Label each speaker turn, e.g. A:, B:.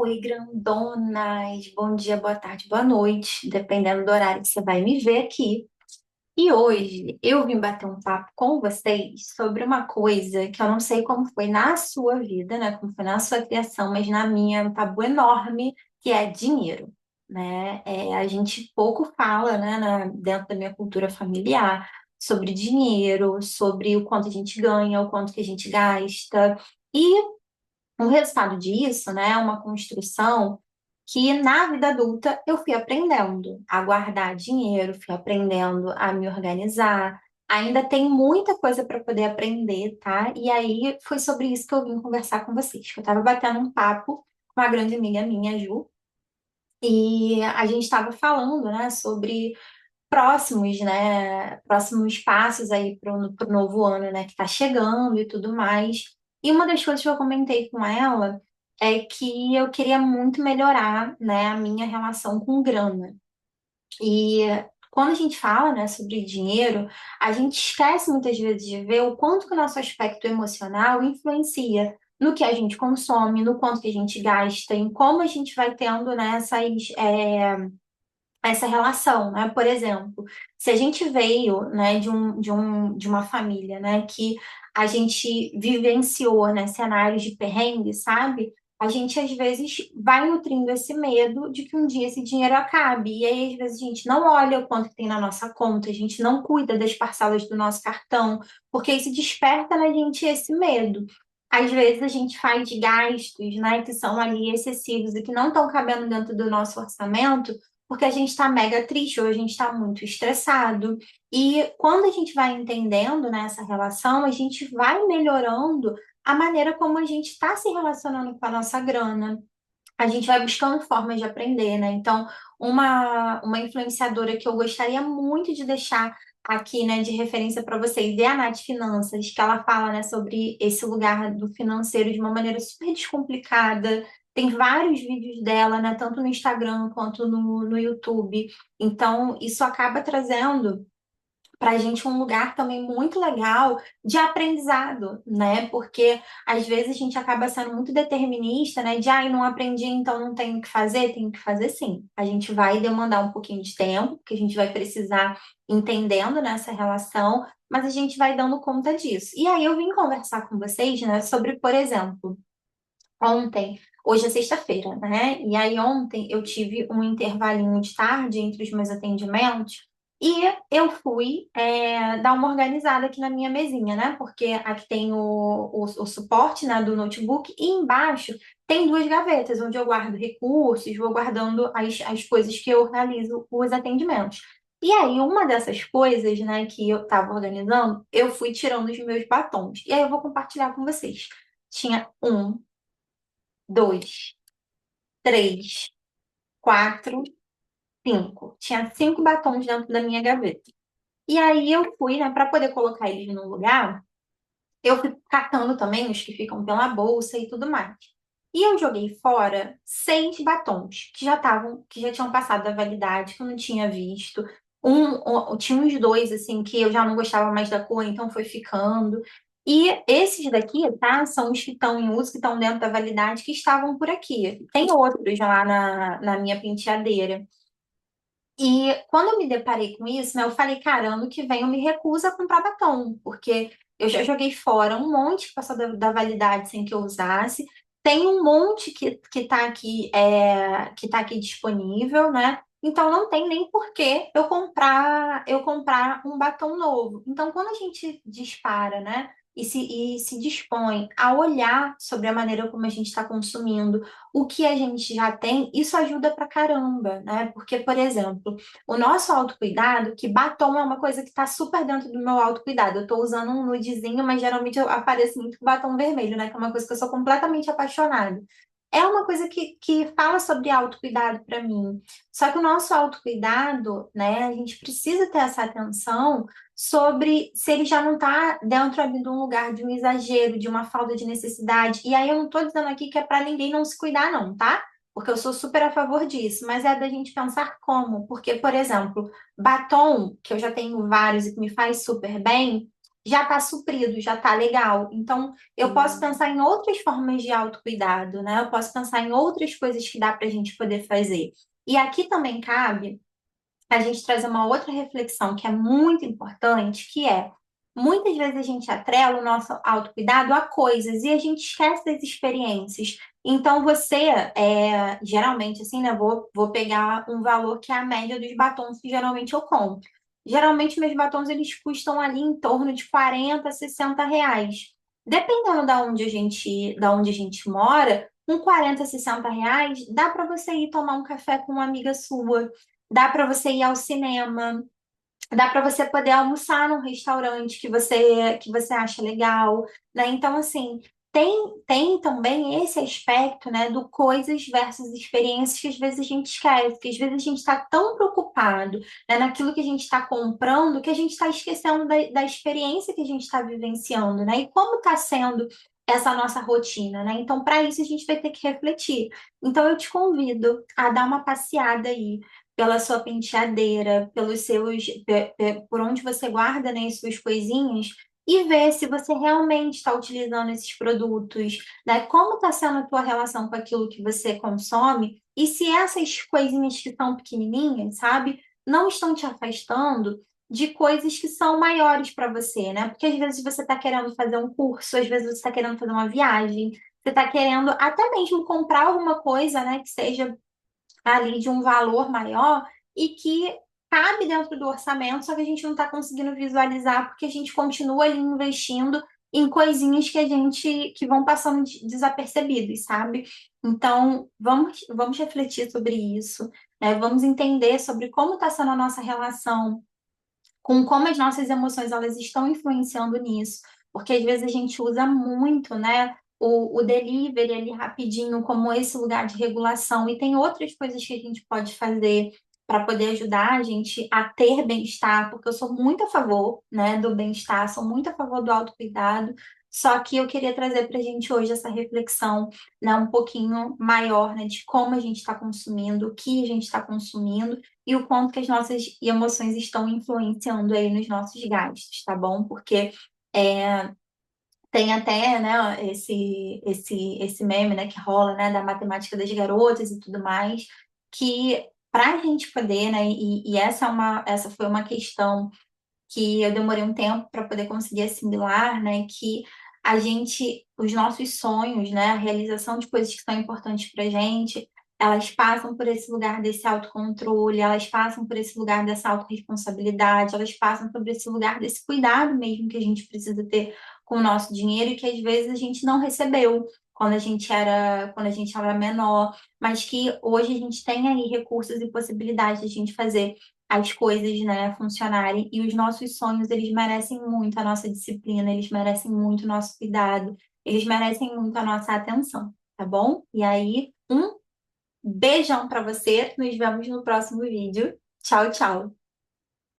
A: Oi, grandonas. Bom dia, boa tarde, boa noite, dependendo do horário que você vai me ver aqui. E hoje eu vim bater um papo com vocês sobre uma coisa que eu não sei como foi na sua vida, né? Como foi na sua criação, mas na minha é um tabu enorme, que é dinheiro, né? A gente pouco fala, né, dentro da minha cultura familiar sobre dinheiro, sobre o quanto a gente ganha, o quanto que a gente gasta. E o resultado disso, né, é uma construção que na vida adulta eu fui aprendendo a guardar dinheiro, fui aprendendo a me organizar. Ainda tem muita coisa para poder aprender, tá? E aí foi sobre isso que eu vim conversar com vocês. Eu estava batendo um papo com uma grande amiga minha, a Ju, e a gente estava falando, né, sobre próximos passos aí para o novo ano, né, que está chegando e tudo mais. E uma das coisas que eu comentei com ela é que eu queria muito melhorar, né, a minha relação com grana. E quando a gente fala, né, sobre dinheiro, a gente esquece muitas vezes de ver o quanto que o nosso aspecto emocional influencia no que a gente consome, no quanto que a gente gasta, em como a gente vai tendo, né, essa relação, né? Por exemplo, se a gente veio, né, de uma família, né, que a gente vivenciou, né, cenários de perrengue, sabe? A gente às vezes vai nutrindo esse medo de que um dia esse dinheiro acabe. E aí, às vezes, a gente não olha o quanto que tem na nossa conta, a gente não cuida das parcelas do nosso cartão, porque isso desperta na gente esse medo. Às vezes a gente faz gastos, né, que são ali excessivos e que não estão cabendo dentro do nosso orçamento, porque a gente está mega triste ou a gente está muito estressado. E quando a gente vai entendendo, né, essa relação, a gente vai melhorando a maneira como a gente está se relacionando com a nossa grana. A gente vai buscando formas de aprender, né? Então, uma influenciadora que eu gostaria muito de deixar aqui, né, de referência para vocês é a Nath Finanças, que ela fala, né, sobre esse lugar do financeiro de uma maneira super descomplicada. Tem vários vídeos dela, né, tanto no Instagram quanto no YouTube. Então, isso acaba trazendo para a gente um lugar também muito legal de aprendizado, né? Porque às vezes a gente acaba sendo muito determinista, né? De, ai, não aprendi, então não tenho o que fazer, tenho que fazer sim. A gente vai demandar um pouquinho de tempo, porque a gente vai precisar entendendo nessa relação, mas a gente vai dando conta disso. E aí eu vim conversar com vocês, né, sobre, por exemplo, ontem, hoje é sexta-feira, né? E aí ontem eu tive um intervalinho de tarde entre os meus atendimentos e eu fui dar uma organizada aqui na minha mesinha, né? Porque aqui tem o suporte, né, do notebook e embaixo tem duas gavetas onde eu guardo recursos, vou guardando as coisas que eu realizo os atendimentos. E aí, uma dessas coisas, né, que eu estava organizando, eu fui tirando os meus batons. E aí eu vou compartilhar com vocês. Tinha um, dois, três, quatro, cinco. Tinha cinco batons dentro da minha gaveta. E aí eu fui, né, para poder colocar eles no lugar, eu fui catando também os que ficam pela bolsa e tudo mais. E eu joguei fora seis batons que já tinham passado da validade, que eu não tinha visto. Tinha uns dois, assim, que eu já não gostava mais da cor, então foi ficando. E esses daqui, tá, são os que estão em uso, que estão dentro da validade, que estavam por aqui. Tem outros lá na minha penteadeira. E quando eu me deparei com isso, né, eu falei, cara, ano que vem eu me recuso a comprar batom, porque eu já joguei fora um monte que passou da validade sem que eu usasse. Tem um monte que tá aqui disponível, né? Então não tem nem por que eu comprar um batom novo. Então, quando a gente dispara, né? E se dispõe a olhar sobre a maneira como a gente está consumindo, o que a gente já tem, isso ajuda pra caramba, né? Porque, por exemplo, o nosso autocuidado, que batom é uma coisa que está super dentro do meu autocuidado. Eu estou usando um nudezinho, mas geralmente eu apareço muito com batom vermelho, né? Que é uma coisa que eu sou completamente apaixonada. É uma coisa que fala sobre autocuidado para mim. Só que o nosso autocuidado, né, a gente precisa ter essa atenção sobre se ele já não está dentro ali de um lugar de um exagero, de uma falta de necessidade. E aí eu não estou dizendo aqui que é para ninguém não se cuidar, não, tá? Porque eu sou super a favor disso, mas é da gente pensar como. Porque, por exemplo, batom, que eu já tenho vários e que me faz super bem, já está suprido, já está legal. Então, eu posso pensar em outras formas de autocuidado, né? Eu posso pensar em outras coisas que dá para a gente poder fazer. E aqui também cabe a gente trazer uma outra reflexão que é muito importante, que é muitas vezes a gente atrela o nosso autocuidado a coisas e a gente esquece das experiências. Então você, geralmente assim, né, vou pegar um valor que é a média dos batons que geralmente eu compro. Geralmente meus batons eles custam ali em torno de 40 a 60 reais. Dependendo da onde a gente mora, com 40 60 reais, dá para você ir tomar um café com uma amiga sua, dá para você ir ao cinema, dá para você poder almoçar num restaurante que você acha legal, né? Então, assim, tem também esse aspecto, né, do coisas versus experiências que às vezes a gente esquece, que às vezes a gente está tão preocupado, né, naquilo que a gente está comprando que a gente está esquecendo da experiência que a gente está vivenciando, né? E como está sendo essa nossa rotina, né? Então, para isso, a gente vai ter que refletir. Então, eu te convido a dar uma passeada aí pela sua penteadeira, por onde você guarda, né, as suas coisinhas, e ver se você realmente está utilizando esses produtos, né? Como está sendo a tua relação com aquilo que você consome, e se essas coisinhas que são pequenininhas, sabe, não estão te afastando de coisas que são maiores para você, né? Porque às vezes você está querendo fazer um curso, às vezes você está querendo fazer uma viagem, você está querendo até mesmo comprar alguma coisa, né, que seja ali de um valor maior e que cabe dentro do orçamento, só que a gente não está conseguindo visualizar porque a gente continua ali investindo em coisinhas que vão passando desapercebidos, sabe? Então, vamos refletir sobre isso, né? Vamos entender sobre como está sendo a nossa relação com como as nossas emoções elas estão influenciando nisso, porque às vezes a gente usa muito, né, o delivery ali rapidinho como esse lugar de regulação e tem outras coisas que a gente pode fazer para poder ajudar a gente a ter bem-estar, porque eu sou muito a favor, né, do bem-estar, sou muito a favor do autocuidado, só que eu queria trazer para a gente hoje essa reflexão, né, um pouquinho maior, né, de como a gente está consumindo, o que a gente está consumindo e o quanto que as nossas emoções estão influenciando aí nos nossos gastos, tá bom? Porque é, tem até, né, esse meme, né, que rola, né, da matemática das garotas e tudo mais, que para a gente poder, né, e essa foi uma questão que eu demorei um tempo para poder conseguir assimilar, né, que os nossos sonhos, né, a realização de coisas que são importantes para a gente, elas passam por esse lugar desse autocontrole, elas passam por esse lugar dessa autorresponsabilidade, elas passam por esse lugar desse cuidado mesmo que a gente precisa ter com o nosso dinheiro e que às vezes a gente não recebeu quando a gente era menor, mas que hoje a gente tem aí recursos e possibilidades de a gente fazer as coisas, né, funcionarem e os nossos sonhos, eles merecem muito a nossa disciplina, eles merecem muito o nosso cuidado, eles merecem muito a nossa atenção, tá bom? E aí, um beijão para você, nos vemos no próximo vídeo. Tchau, tchau.